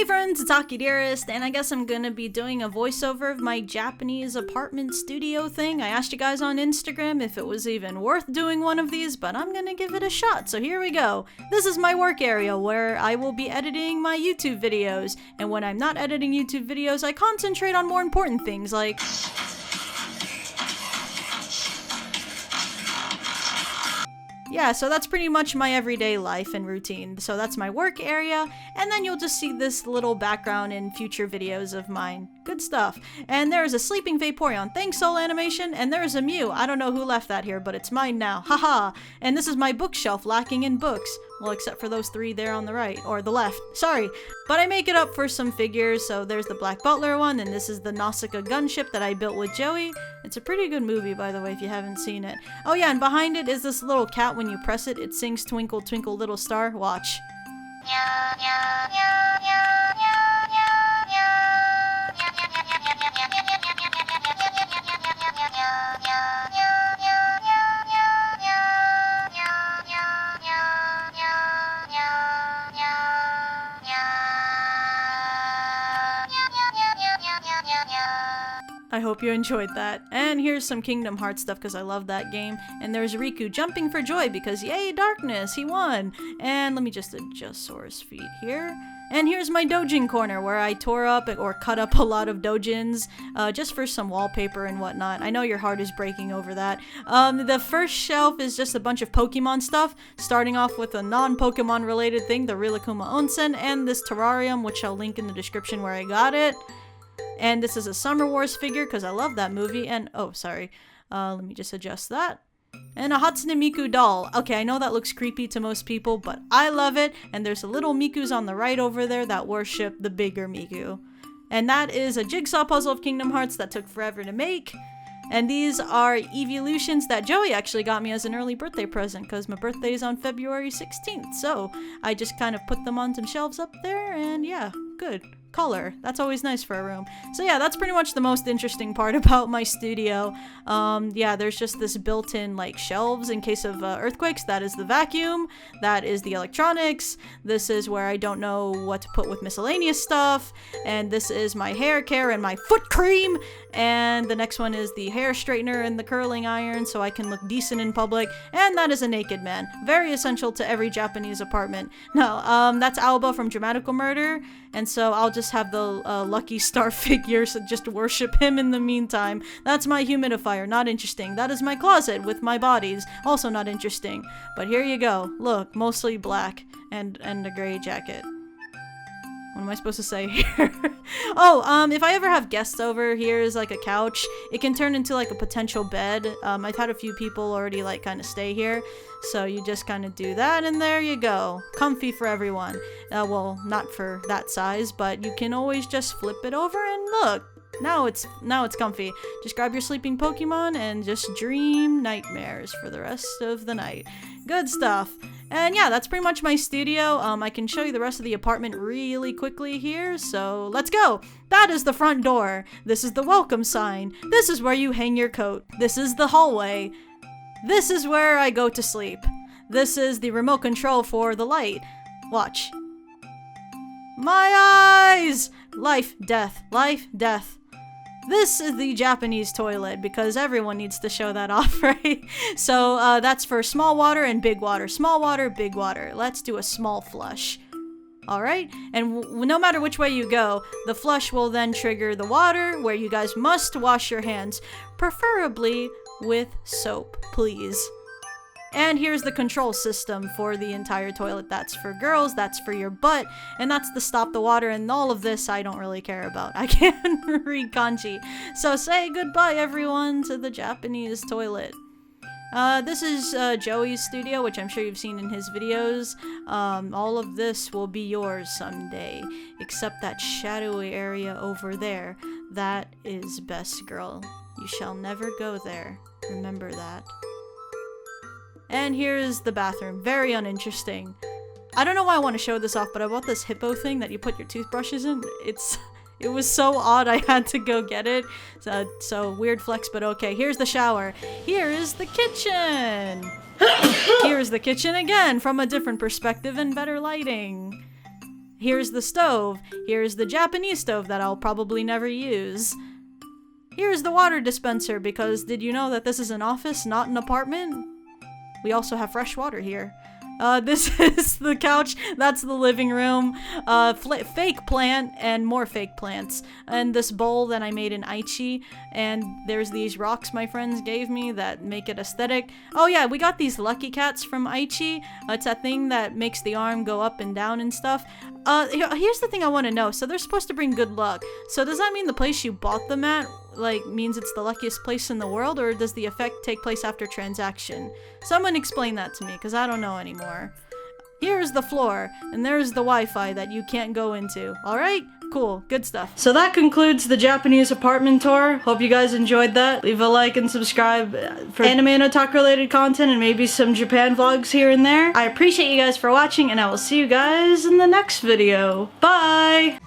Hey friends, it's akidearest, and I guess I'm gonna be doing a voiceover of my Japanese apartment studio thing. I asked you guys on Instagram if it was even worth doing one of these, but I'm gonna give it a shot, so here we go. This is my work area where I will be editing my YouTube videos, and when I'm not editing YouTube videos, I concentrate on more important things like... Yeah, so that's pretty much my everyday life and routine. So that's my work area, and then you'll just see this little background in future videos of mine. Good stuff. And there's a sleeping Vaporeon. Thanks, Soul Animation. And there's a Mew. I don't know who left that here, but it's mine now. Haha. And this is my bookshelf lacking in books. Well, except for those three there on the right, or the left. Sorry. But I make it up for some figures, so there's the Black Butler one, and this is the Nausicaa gunship that I built with Joey. It's a pretty good movie, by the way, if you haven't seen it. Oh yeah, and behind it is this little cat. When you press it, it sings Twinkle Twinkle Little Star. Watch. I hope you enjoyed that. And here's some Kingdom Hearts stuff because I love that game. And there's Riku jumping for joy because yay, darkness, he won. And let me just adjust Sora's feet here. And here's my Dojin Corner where I tore up or cut up a lot of Dojins just for some wallpaper and whatnot. I know your heart is breaking over that. The first shelf is just a bunch of Pokemon stuff, starting off with a non-Pokemon related thing, the Rilakkuma Onsen, and this terrarium, which I'll link in the description where I got it. And this is a Summer Wars figure because I love that movie. And, oh, sorry. Let me just adjust that. And a Hatsune Miku doll. Okay, I know that looks creepy to most people, but I love it. And there's a little Mikus on the right over there that worship the bigger Miku. And that is a jigsaw puzzle of Kingdom Hearts that took forever to make. And these are evolutions that Joey actually got me as an early birthday present because my birthday is on February 16th. So I just kind of put them on some shelves up there and yeah, good. Color. That's always nice for a room. So yeah, that's pretty much the most interesting part about my studio. Yeah, there's just this built-in like shelves in case of earthquakes. That is the vacuum. That is the electronics. This is where I don't know what to put with miscellaneous stuff. And this is my hair care and my foot cream. And the next one is the hair straightener and the curling iron so I can look decent in public. And that is a naked man. Very essential to every Japanese apartment. No, that's Aoba from Dramatical Murder. And so I'll just have the Lucky Star figure, so just worship him in the meantime. That's my humidifier, not interesting. That is my closet with my bodies, also not interesting. But here you go. Look, mostly black and a gray jacket. What am I supposed to say here? Oh, if I ever have guests over, here's like a couch. It can turn into like a potential bed. I've had a few people already like kind of stay here. So you just kind of do that and there you go. Comfy for everyone. Well, not for that size, but you can always just flip it over and look. Now it's comfy. Just grab your sleeping Pokemon and just dream nightmares for the rest of the night. Good stuff. And yeah, that's pretty much my studio. I can show you the rest of the apartment really quickly here, so let's go! That is the front door. This is the welcome sign. This is where you hang your coat. This is the hallway. This is where I go to sleep. This is the remote control for the light. Watch. My eyes! Life, death, life, death. This is the Japanese toilet because everyone needs to show that off, right? So that's for small water and big water. Small water, big water. Let's do a small flush. Alright? And no matter which way you go, the flush will then trigger the water where you guys must wash your hands. Preferably with soap, please. And here's the control system for the entire toilet. That's for girls, that's for your butt, and that's to stop the water, and all of this I don't really care about. I can't read kanji. So say goodbye, everyone, to the Japanese toilet. This is Joey's studio, which I'm sure you've seen in his videos. All of this will be yours someday, except that shadowy area over there. That is best girl. You shall never go there. Remember that. And here's the bathroom. Very uninteresting. I don't know why I want to show this off, but I bought this hippo thing that you put your toothbrushes in. It was so odd I had to go get it. So weird flex, but okay. Here's the shower. Here is the kitchen. Here's the kitchen again from a different perspective and better lighting. Here's the stove. Here's the Japanese stove that I'll probably never use. Here's the water dispenser, because did you know that this is an office, not an apartment? We also have fresh water here. This is the couch. That's the living room. Fake plant and more fake plants. And this bowl that I made in Aichi. And there's these rocks my friends gave me that make it aesthetic. Oh yeah, we got these lucky cats from Aichi. It's that thing that makes the arm go up and down and stuff. Here's the thing I want to know. So they're supposed to bring good luck. So does that mean the place you bought them at, like, means it's the luckiest place in the world, or does the effect take place after transaction? Someone explain that to me, because I don't know anymore. Here's the floor, and there's the Wi-Fi that you can't go into. Alright? Cool. Good stuff. So that concludes the Japanese apartment tour. Hope you guys enjoyed that. Leave a like and subscribe for anime and otaku related content and maybe some Japan vlogs here and there. I appreciate you guys for watching, and I will see you guys in the next video. Bye!